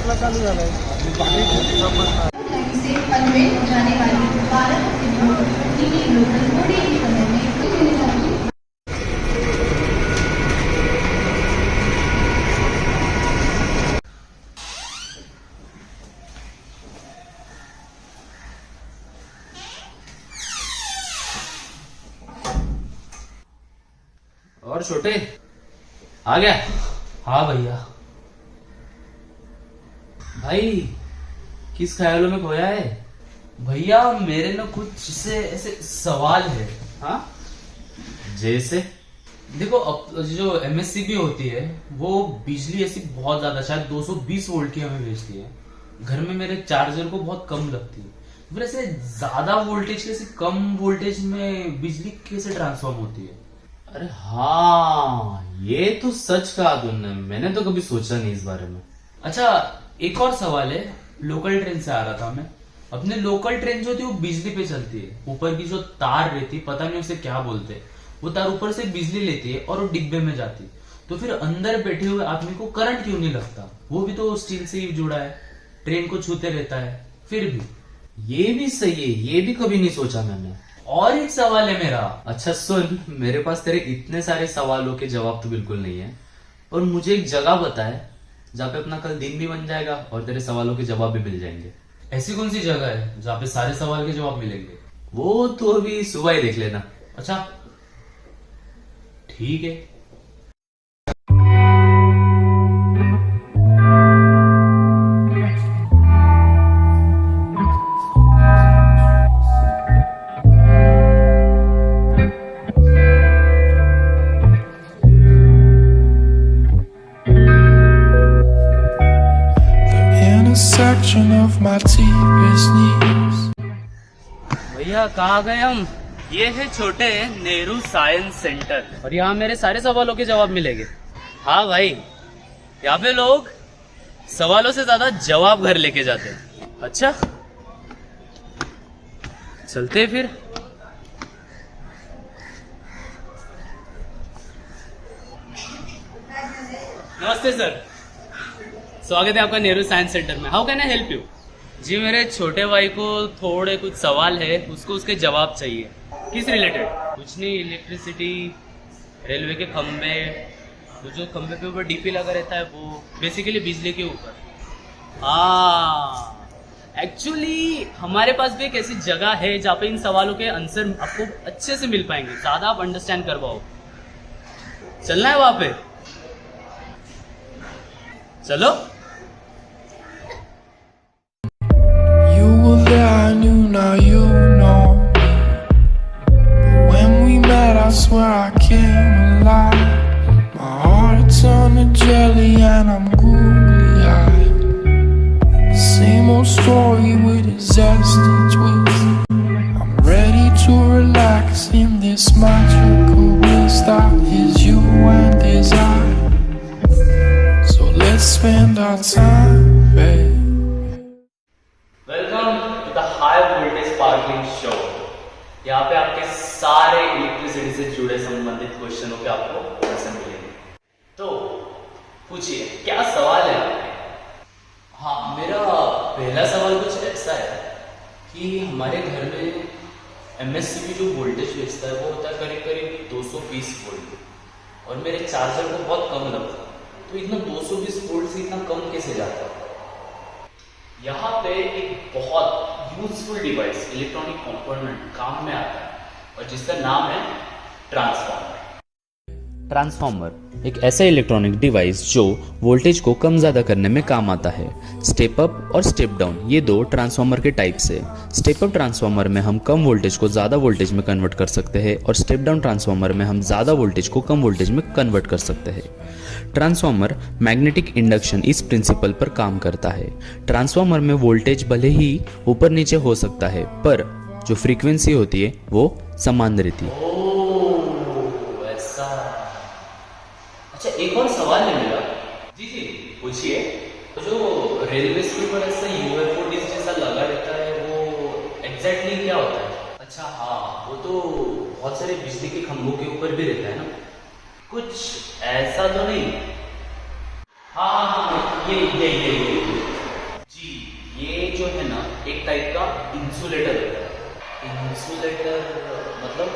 चालू झालाय से पनवेल जाने वाली 12 दिल्ली लोकल थोड़े ही समय में खुलने वाली है। और छोटे आ गया? हाँ भैया। भाई किस ख्यालों में खोया है? भैया मेरे ना कुछ से ऐसे सवाल है। हाँ जैसे? देखो अब जो एमएससीबी होती है वो बिजली ऐसी बहुत ज्यादा शायद 220 वोल्ट की हमें भेजती है। घर में मेरे चार्जर को बहुत कम लगती है। फिर ऐसे ज्यादा वोल्टेज कैसे कम वोल्टेज में बिजली कैसे ट्रांसफॉर्म होती है? अरे हाँ ये तो सच कहा तुमने, मैंने तो कभी सोचा नहीं इस बारे में। अच्छा एक और सवाल है, लोकल ट्रेन से आ रहा था मैं। अपने लोकल ट्रेन जो होती है वो बिजली पे चलती है। ऊपर की जो तार रहती है पता नहीं उसे क्या बोलते हैं, वो तार ऊपर से बिजली लेती है और वो डिब्बे में जाती है। तो फिर अंदर बैठे हुए आदमी को करंट क्यों नहीं लगता? वो भी तो स्टील से ही जुड़ा है, ट्रेन को छूते रहता है। फिर भी ये भी सही है, ये भी कभी नहीं सोचा मैंने। और एक सवाल है मेरा। अच्छा सुन, मेरे पास तेरे इतने सारे सवालों के जवाब तो बिल्कुल नहीं है, और मुझे एक जगह बता है जहाँ पे अपना कल दिन भी बन जाएगा और तेरे सवालों के जवाब भी मिल जाएंगे। ऐसी कौन सी जगह है जहाँ पे सारे सवाल के जवाब मिलेंगे? वो तो अभी सुबह ही देख लेना। अच्छा ठीक है। Intersection of my deepest needs. भैया कहाँ गए हम? ये है छोटे नेहरू साइंस सेंटर और यहाँ मेरे सारे सवालों के जवाब मिलेंगे। हाँ भाई, यहाँ पे लोग सवालों से ज्यादा जवाब घर लेके जाते हैं। अच्छा चलते फिर। नमस्ते सर, स्वागत है आपका नेहरू साइंस सेंटर में। How can I help you? जी मेरे छोटे भाई को थोड़े कुछ सवाल है, उसको उसके जवाब चाहिए। किस रिलेटेड? कुछ नहीं, इलेक्ट्रिसिटी, रेलवे के खंबे, तो जो खंबे पे ऊपर डीपी लगा रहता है वो, बेसिकली बिजली के ऊपर। हाँ एक्चुअली हमारे पास भी एक ऐसी जगह है जहाँ पे इन सवालों के आंसर आपको अच्छे से मिल पाएंगे, ज़्यादा आप अंडरस्टैंड कर पाओ। चलना है वहाँ पे? चलो। You were there, I knew, now you know me. But when we met, I swear I came alive. My heart turned to jelly and I'm googly-eyed. Same old story with a zesty twist. I'm ready to relax in this magical bliss that is you and is I. So let's spend our time, babe. Welcome to the high voltage sparkling show. यहाँ पे आपके सारे electricity से जुड़े संबंधित क्वेश्चनों के आपको answer मिलेंगे। तो पूछिए क्या सवाल है आपके? हाँ मेरा पहला सवाल कुछ ऐसा है कि हमारे घर में एमएससीबी जो वोल्टेज भेजता है वो होता है करीब करीब 220 वोल्ट, और मेरे चार्जर को बहुत कम लगता है। तो इतना 220 वोल्ट से इतना कम कैसे जाता है? यहाँ पे एक बहुत यूजफुल डिवाइस, इलेक्ट्रॉनिक कंपोनेंट काम में आता है, और जिसका नाम है ट्रांसफार्मर। ट्रांसफार्मर एक ऐसा इलेक्ट्रॉनिक डिवाइस जो वोल्टेज को कम ज़्यादा करने में काम आता है। स्टेप अप और स्टेप डाउन ये दो ट्रांसफार्मर के टाइप्स है। स्टेप अप ट्रांसफार्मर में हम कम वोल्टेज को ज़्यादा वोल्टेज में कन्वर्ट कर सकते हैं, और स्टेप डाउन ट्रांसफार्मर में हम ज़्यादा वोल्टेज को कम वोल्टेज में कन्वर्ट कर सकते हैं। ट्रांसफार्मर मैग्नेटिक इंडक्शन इस प्रिंसिपल पर काम करता है। ट्रांसफार्मर में वोल्टेज भले ही ऊपर नीचे हो सकता है, पर जो फ्रीक्वेंसी होती है वो समान रहती है। ओह ऐसा। अच्छा एक और सवाल है मेरा। जी जी पूछिए। जो रेलवे के ऊपर ऐसा यूएफओ डिश जैसा लगा रहता है वो एग्जैक्टली क्या होता है? अच्छा हाँ, वो तो बहुत सारे बिजली के खंभों के ऊपर भी रहता है ना, कुछ ऐसा तो नहीं? हाँ हाँ हाँ ये एक टाइप का इंसुलेटर होता है। इंसुलेटर मतलब,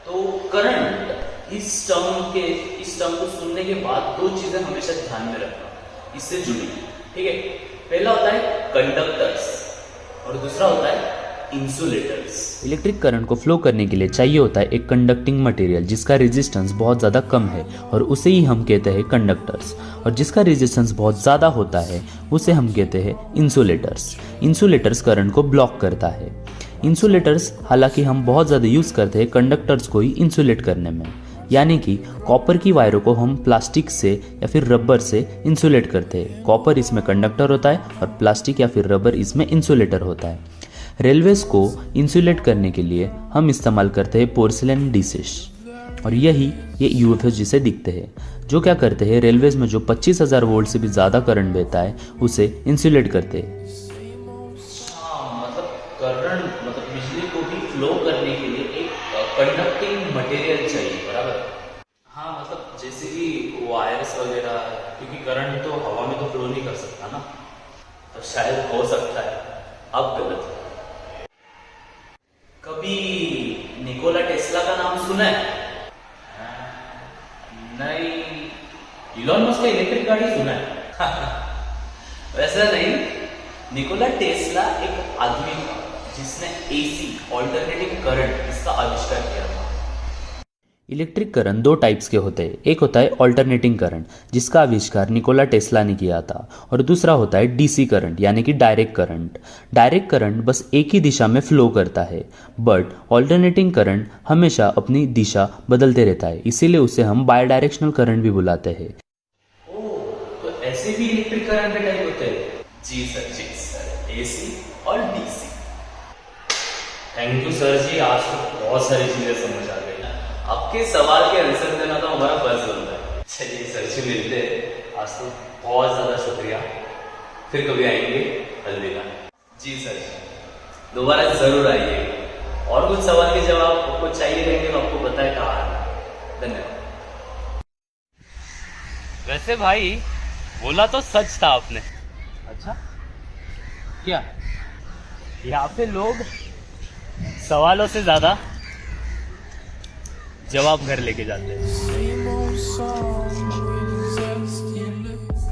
तो करंट इस टर्म को सुनने के बाद दो चीजें हमेशा ध्यान में रखना इससे जुड़ी, ठीक है। पहला होता है कंडक्टर्स और दूसरा होता है इंसुलेटर्स। इलेक्ट्रिक करंट को फ्लो करने के लिए चाहिए होता है एक कंडक्टिंग मटेरियल जिसका रेजिस्टेंस बहुत ज़्यादा कम है और उसे ही हम कहते हैं कंडक्टर्स, और जिसका रेजिस्टेंस बहुत ज़्यादा होता है उसे हम कहते हैं इंसुलेटर्स। इंसुलेटर्स करंट को ब्लॉक करता है। इंसुलेटर्स हालांकि हम बहुत ज़्यादा यूज़ करते हैं कंडक्टर्स को ही इंसुलेट करने में, यानी कि कॉपर की वायरों को हम प्लास्टिक से या फिर रबर से इंसुलेट करते हैं। कॉपर इसमें कंडक्टर होता है और प्लास्टिक या फिर रबर इसमें इंसुलेटर होता है। रेलवेज को इंसुलेट करने के लिए हम इस्तेमाल करते हैं पोर्सिलेन डिशेस, और ये यूएफओ जिसे दिखते हैं, जो क्या करते हैं रेलवेज में जो 25,000 वोल्ट से भी ज़्यादा करंट बहता है उसे इंसुलेट करते हैं। मतलब करंट मतलब बिजली को भी फ्लो करने के लिए एक कंडक्टिंग मटेरियल चाहिए, बराबर। हाँ, मतलब जैसे कि वायर्स वगैरह, क्योंकि करंट तो हवा में तो फ्लो नहीं कर सकता ना, तो शायद हो सकता है। अब गलत है। कभी निकोला टेस्ला का नाम सुना है? नहीं। इलॉन मस्क का इलेक्ट्रिक गाड़ी सुना है? वैसा नहीं। निकोला टेस्ला एक आदमी था जिसने एसी ऑल्टरनेटिंग करंट इसका आविष्कार किया था। इलेक्ट्रिक करंट दो टाइप्स के होते हैं। एक होता है ऑल्टरनेटिंग करंट जिसका आविष्कार निकोला टेस्ला ने किया था, और दूसरा होता है डीसी करंट यानी कि डायरेक्ट करंट। डायरेक्ट करंट बस एक ही दिशा में फ्लो करता है, बट ऑल्टरनेटिंग करंट हमेशा अपनी दिशा बदलते रहता है, इसीलिए उसे हम बाई डायरेक्शनल करंट भी बुलाते हैं। तो ऐसे भी इलेक्ट्रिक करंट के टाइप होते हैं? जी सर, एसी और डीसी। थैंक यू सर जी, आज तो बहुत सारी चीजें समझ आ गई। आपके सवाल के आंसर देना तो हमारा फर्ज बनता है। चलिए सर जी, मिलते हैं। आज तो बहुत ज्यादा शुक्रिया, फिर कभी आएंगे अलविदा। जी सर जी, दोबारा जरूर आइए। और कुछ सवाल के जवाब आपको चाहिए रहेंगे तो आपको बताए कहाँ आना। धन्यवाद। वैसे भाई बोला तो सच था आपने। अच्छा क्या? यहाँ पे लोग सवालों से ज्यादा जवाब घर लेके जाते हैं। Same old song with zesty lips.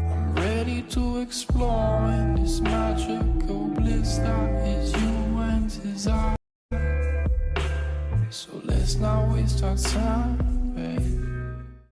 I'm ready to explore in this magical bliss that is you and desire. So let's not waste our time.